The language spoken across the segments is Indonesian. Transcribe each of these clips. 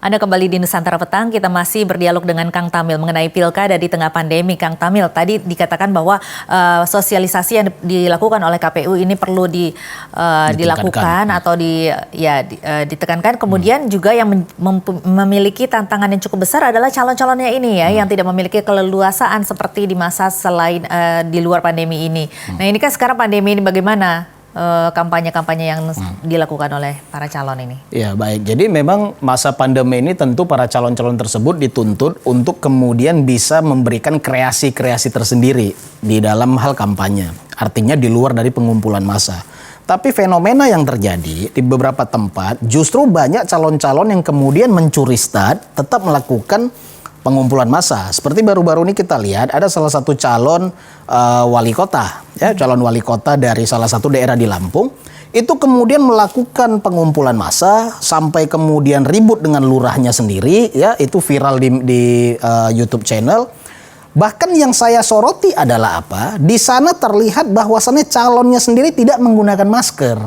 Anda kembali di Nusantara Petang, kita masih berdialog dengan Kang Tamil mengenai pilkada di tengah pandemi. Kang Tamil, tadi dikatakan bahwa sosialisasi yang dilakukan oleh KPU ini perlu dilakukan atau ditekankan. Kemudian juga yang memiliki tantangan yang cukup besar adalah calon-calonnya ini ya, yang tidak memiliki keleluasaan seperti di masa selain di luar pandemi ini. Nah ini kan sekarang pandemi ini bagaimana? Kampanye-kampanye yang dilakukan oleh para calon ini. Ya baik, jadi memang masa pandemi ini tentu para calon-calon tersebut dituntut untuk kemudian bisa memberikan kreasi-kreasi tersendiri di dalam hal kampanye. Artinya di luar dari pengumpulan massa. Tapi fenomena yang terjadi di beberapa tempat justru banyak calon-calon yang kemudian mencuri start tetap melakukan pengumpulan massa. Seperti baru-baru ini kita lihat ada salah satu calon wali kota, ya, calon wali kota dari salah satu daerah di Lampung, itu kemudian melakukan pengumpulan massa sampai kemudian ribut dengan lurahnya sendiri, ya, itu viral di YouTube channel. Bahkan yang saya soroti adalah apa? Di sana terlihat bahwasannya calonnya sendiri tidak menggunakan masker.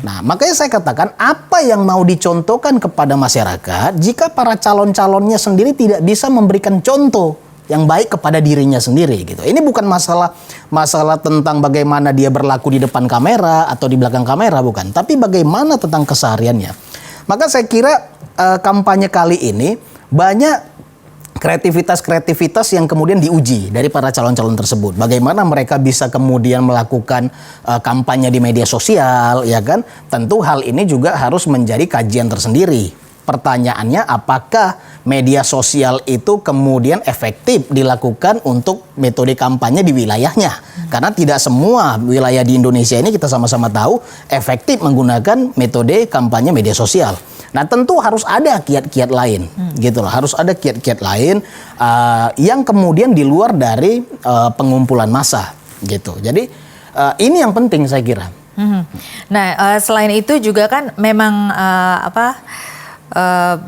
Nah, makanya saya katakan apa yang mau dicontohkan kepada masyarakat jika para calon-calonnya sendiri tidak bisa memberikan contoh yang baik kepada dirinya sendiri gitu. Ini bukan masalah tentang bagaimana dia berlaku di depan kamera atau di belakang kamera, bukan, tapi bagaimana tentang kesehariannya. Maka saya kira kampanye kali ini banyak kreativitas yang kemudian diuji dari para calon-calon tersebut. Bagaimana mereka bisa kemudian melakukan kampanye di media sosial, ya kan? Tentu hal ini juga harus menjadi kajian tersendiri. Pertanyaannya, apakah media sosial itu kemudian efektif dilakukan untuk metode kampanye di wilayahnya? Karena tidak semua wilayah di Indonesia ini kita sama-sama tahu efektif menggunakan metode kampanye media sosial. Nah tentu harus ada kiat-kiat lain, gitu loh. Harus ada kiat-kiat lain yang kemudian di luar dari pengumpulan massa, gitu. Jadi ini yang penting saya kira. Nah selain itu juga kan memang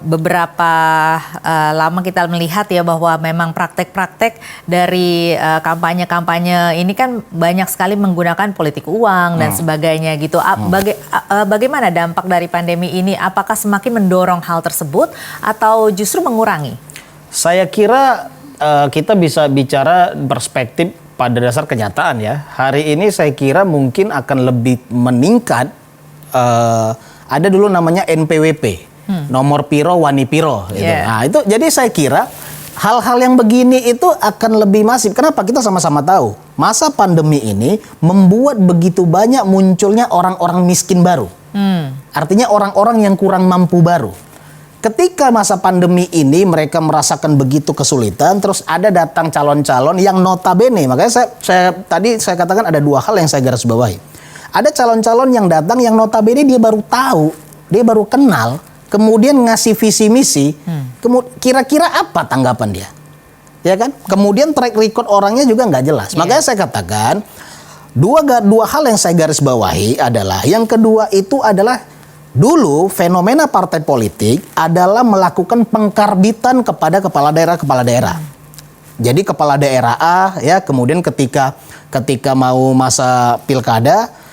beberapa lama kita melihat ya bahwa memang praktek-praktek dari kampanye-kampanye ini kan banyak sekali menggunakan politik uang dan sebagainya gitu. Bagaimana dampak dari pandemi ini? Apakah semakin mendorong hal tersebut atau justru mengurangi? Saya kira kita bisa bicara perspektif pada dasar kenyataan ya. Hari ini saya kira mungkin akan lebih meningkat. Ada dulu namanya NPWP. Nomor piro wani piro gitu. Nah itu jadi saya kira hal-hal yang begini itu akan lebih masif. Kenapa? Kita sama-sama tahu masa pandemi ini membuat begitu banyak munculnya orang-orang miskin baru. Artinya orang-orang yang kurang mampu baru. Ketika masa pandemi ini mereka merasakan begitu kesulitan, terus ada datang calon-calon yang notabene, makanya saya katakan ada dua hal yang saya garis bawahi. Ada calon-calon yang datang yang notabene dia baru tahu, dia baru kenal, kemudian ngasih visi misi, kira-kira apa tanggapan dia, ya kan? Kemudian track record orangnya juga nggak jelas. Makanya saya katakan dua hal yang saya garis bawahi adalah yang kedua itu adalah dulu fenomena partai politik adalah melakukan pengkarbitan kepada kepala daerah. Jadi kepala daerah A ya kemudian ketika mau masa pilkada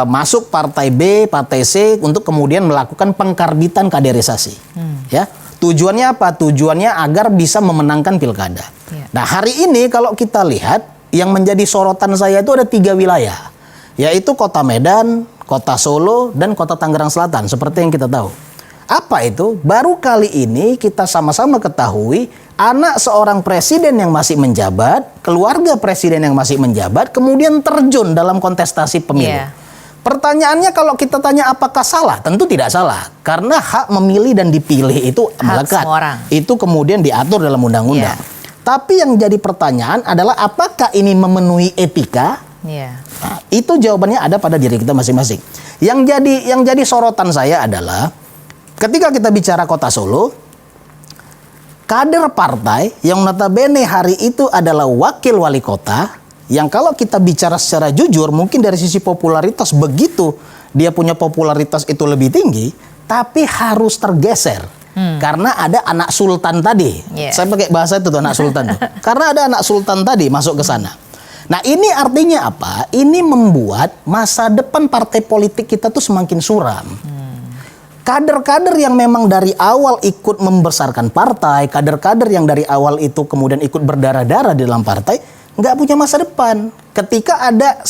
masuk partai B, partai C untuk kemudian melakukan pengkarbitan kaderisasi. Ya, tujuannya apa? Tujuannya agar bisa memenangkan pilkada. Nah, hari ini kalau kita lihat yang menjadi sorotan saya itu ada 3 wilayah, yaitu Kota Medan, Kota Solo, dan Kota Tangerang Selatan. Seperti yang kita tahu. Apa itu? Baru kali ini kita sama-sama ketahui anak seorang presiden yang masih menjabat, keluarga presiden yang masih menjabat, kemudian terjun dalam kontestasi pemilu. Pertanyaannya kalau kita tanya apakah salah? Tentu tidak salah. Karena hak memilih dan dipilih itu melekat. Itu kemudian diatur dalam undang-undang. Tapi yang jadi pertanyaan adalah apakah ini memenuhi etika? Nah, itu jawabannya ada pada diri kita masing-masing. Yang jadi sorotan saya adalah ketika kita bicara Kota Solo, kader partai yang notabene hari itu adalah wakil wali kota, yang kalau kita bicara secara jujur mungkin dari sisi popularitas begitu dia punya popularitas itu lebih tinggi, tapi harus tergeser karena ada anak sultan tadi. Saya pakai bahasa itu tuh, anak sultan tuh. Karena ada anak sultan tadi masuk ke sana. Nah ini artinya apa? Ini membuat masa depan partai politik kita tuh semakin suram. kader-kader yang memang dari awal ikut membesarkan partai, kader-kader yang dari awal itu kemudian ikut berdarah-darah di dalam partai, nggak punya masa depan. Ketika ada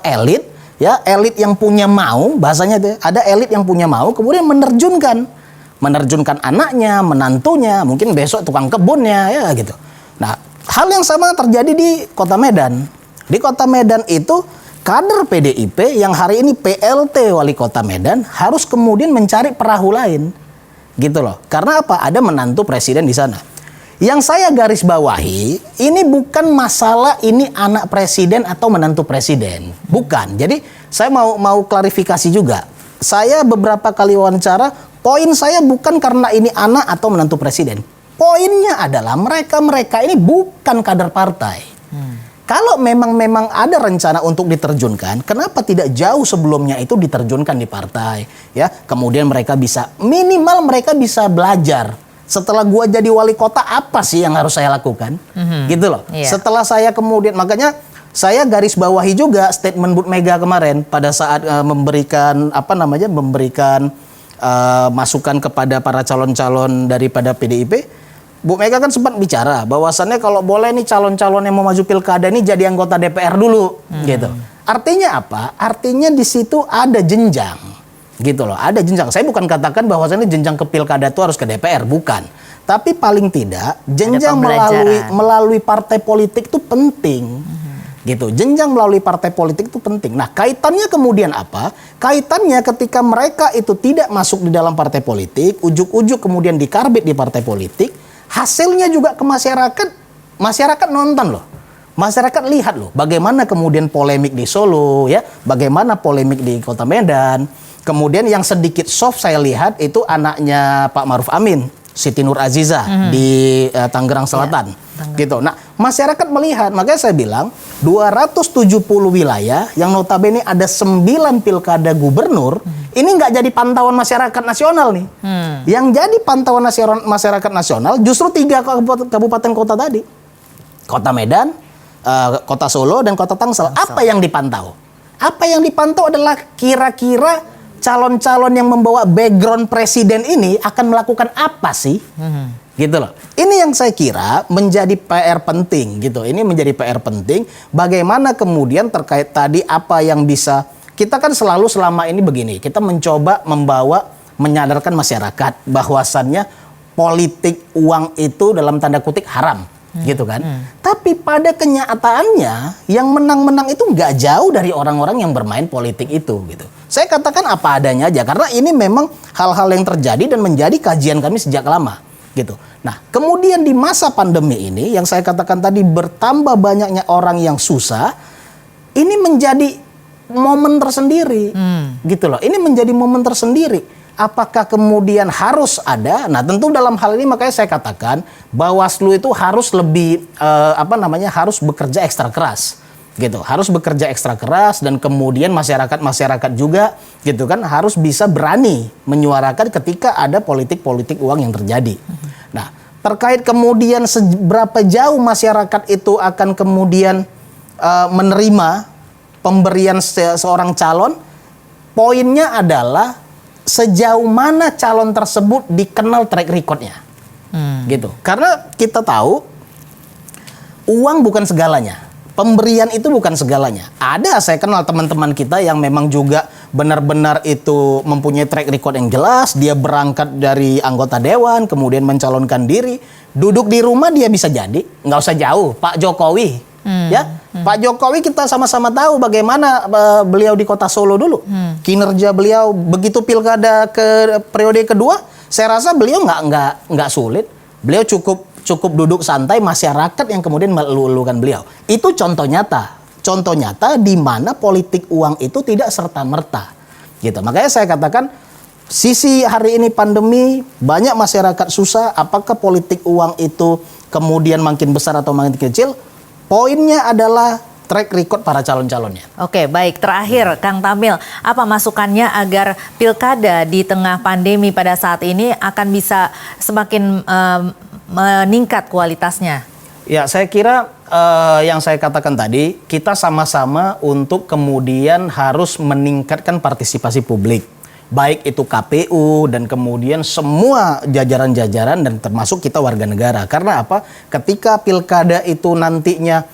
elit, ya elit yang punya mau, bahasanya itu, ada elit yang punya mau, kemudian menerjunkan anaknya, menantunya, mungkin besok tukang kebunnya, ya gitu. Nah, hal yang sama terjadi di Kota Medan. Di Kota Medan itu kader PDIP yang hari ini PLT Wali Kota Medan harus kemudian mencari perahu lain. Gitu loh. Karena apa? Ada menantu presiden di sana. Yang saya garis bawahi, ini bukan masalah ini anak presiden atau menantu presiden. Bukan. Jadi saya mau klarifikasi juga. Saya beberapa kali wawancara, poin saya bukan karena ini anak atau menantu presiden. Poinnya adalah mereka-mereka ini bukan kader partai. Kalau memang ada rencana untuk diterjunkan, kenapa tidak jauh sebelumnya itu diterjunkan di partai, ya? Kemudian mereka bisa minimal mereka bisa belajar. Setelah gua jadi wali kota apa sih yang harus saya lakukan? Gitu loh. Yeah. Setelah saya kemudian makanya saya garis bawahi juga statement Bu Mega kemarin pada saat memberikan masukan kepada para calon-calon daripada PDIP. Bu Mega kan sempat bicara bahwasannya kalau boleh nih calon-calon yang mau maju pilkada ini jadi anggota DPR dulu, gitu. Artinya apa? Artinya di situ ada jenjang, gitu loh. Ada jenjang. Saya bukan katakan bahwasannya jenjang ke pilkada itu harus ke DPR, bukan. Tapi paling tidak jenjang melalui partai politik itu penting, gitu. Jenjang melalui partai politik itu penting. Nah, kaitannya kemudian apa? Kaitannya ketika mereka itu tidak masuk di dalam partai politik, ujuk-ujuk kemudian dikarbit di partai politik. Hasilnya juga ke masyarakat nonton loh. Masyarakat lihat loh bagaimana kemudian polemik di Solo, ya, bagaimana polemik di Kota Medan. Kemudian yang sedikit soft saya lihat itu anaknya Pak Maruf Amin, Siti Nur Aziza di Tangerang Selatan. Gitu. Nah, masyarakat melihat, makanya saya bilang 270 wilayah yang notabene ada 9 pilkada gubernur, ini nggak jadi pantauan masyarakat nasional nih. Yang jadi pantauan masyarakat nasional justru 3 kabupaten kota tadi. Kota Medan, Kota Solo, dan Kota Tangsel. Apa yang dipantau? Apa yang dipantau adalah kira-kira calon-calon yang membawa background presiden ini akan melakukan apa sih? Gitu loh. Ini yang saya kira menjadi PR penting gitu. Ini menjadi PR penting bagaimana kemudian terkait tadi apa yang bisa kita kan selalu selama ini begini. Kita mencoba menyadarkan masyarakat bahwasannya politik uang itu dalam tanda kutip haram, gitu kan. Tapi pada kenyataannya yang menang-menang itu nggak jauh dari orang-orang yang bermain politik itu gitu. Saya katakan apa adanya aja karena ini memang hal-hal yang terjadi dan menjadi kajian kami sejak lama. Gitu. Nah, kemudian di masa pandemi ini yang saya katakan tadi bertambah banyaknya orang yang susah, ini menjadi momen tersendiri, gitu loh. Ini menjadi momen tersendiri. Apakah kemudian harus ada? Nah, tentu dalam hal ini makanya saya katakan Bawaslu itu harus lebih harus bekerja ekstra keras. Gitu, harus bekerja ekstra keras dan kemudian masyarakat juga gitu kan harus bisa berani menyuarakan ketika ada politik uang yang terjadi. Nah, terkait kemudian seberapa jauh masyarakat itu akan kemudian menerima pemberian seorang calon, poinnya adalah sejauh mana calon tersebut dikenal track recordnya, gitu. Karena kita tahu uang bukan segalanya. Pemberian itu bukan segalanya. Ada saya kenal teman-teman kita yang memang juga benar-benar itu mempunyai track record yang jelas. Dia berangkat dari anggota dewan, kemudian mencalonkan diri. Duduk di rumah dia bisa jadi. Nggak usah jauh. Pak Jokowi. Pak Jokowi kita sama-sama tahu bagaimana beliau di Kota Solo dulu. Kinerja beliau begitu pilkada ke periode kedua. Saya rasa beliau nggak sulit. Beliau cukup duduk santai, masyarakat yang kemudian melulukan beliau. Itu contoh nyata di mana politik uang itu tidak serta-merta. Gitu. Makanya saya katakan sisi hari ini pandemi, banyak masyarakat susah, apakah politik uang itu kemudian makin besar atau makin kecil? Poinnya adalah track record para calon-calonnya. Oke, baik. Terakhir, Kang Tamil, apa masukannya agar pilkada di tengah pandemi pada saat ini akan bisa semakin meningkat kualitasnya? Ya, saya kira yang saya katakan tadi, kita sama-sama untuk kemudian harus meningkatkan partisipasi publik. baik itu KPU dan kemudian semua jajaran-jajaran dan termasuk kita warga negara. Karena apa? Ketika pilkada itu nantinya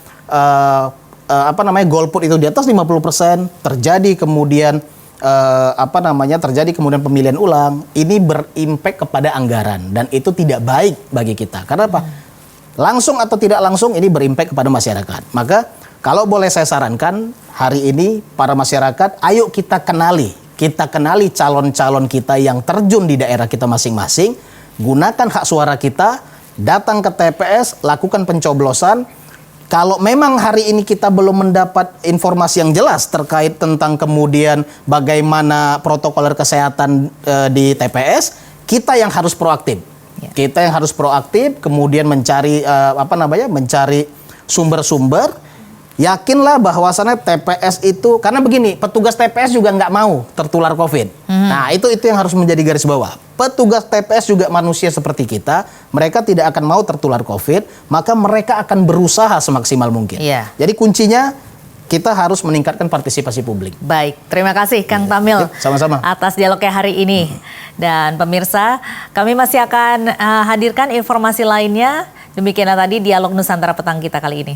golput itu di atas 50%, terjadi kemudian terjadi kemudian pemilihan ulang, ini berimpact kepada anggaran dan itu tidak baik bagi kita. Karena apa? Langsung atau tidak langsung ini berimpact kepada masyarakat. Maka kalau boleh saya sarankan hari ini para masyarakat, ayo kita kenali calon-calon kita yang terjun di daerah kita masing-masing, gunakan hak suara kita, datang ke TPS, lakukan pencoblosan. Kalau memang hari ini kita belum mendapat informasi yang jelas terkait tentang kemudian bagaimana protokoler kesehatan di TPS, kita yang harus proaktif. Kita yang harus proaktif, kemudian mencari mencari sumber-sumber. Yakinlah bahwasannya TPS itu, karena begini, petugas TPS juga nggak mau tertular COVID. Nah itu yang harus menjadi garis bawah. Petugas TPS juga manusia seperti kita, mereka tidak akan mau tertular COVID, maka mereka akan berusaha semaksimal mungkin. Jadi kuncinya kita harus meningkatkan partisipasi publik. Baik, terima kasih Kang Tamil sama-sama atas dialognya hari ini. Dan pemirsa, kami masih akan hadirkan informasi lainnya. Demikianlah tadi dialog Nusantara petang kita kali ini.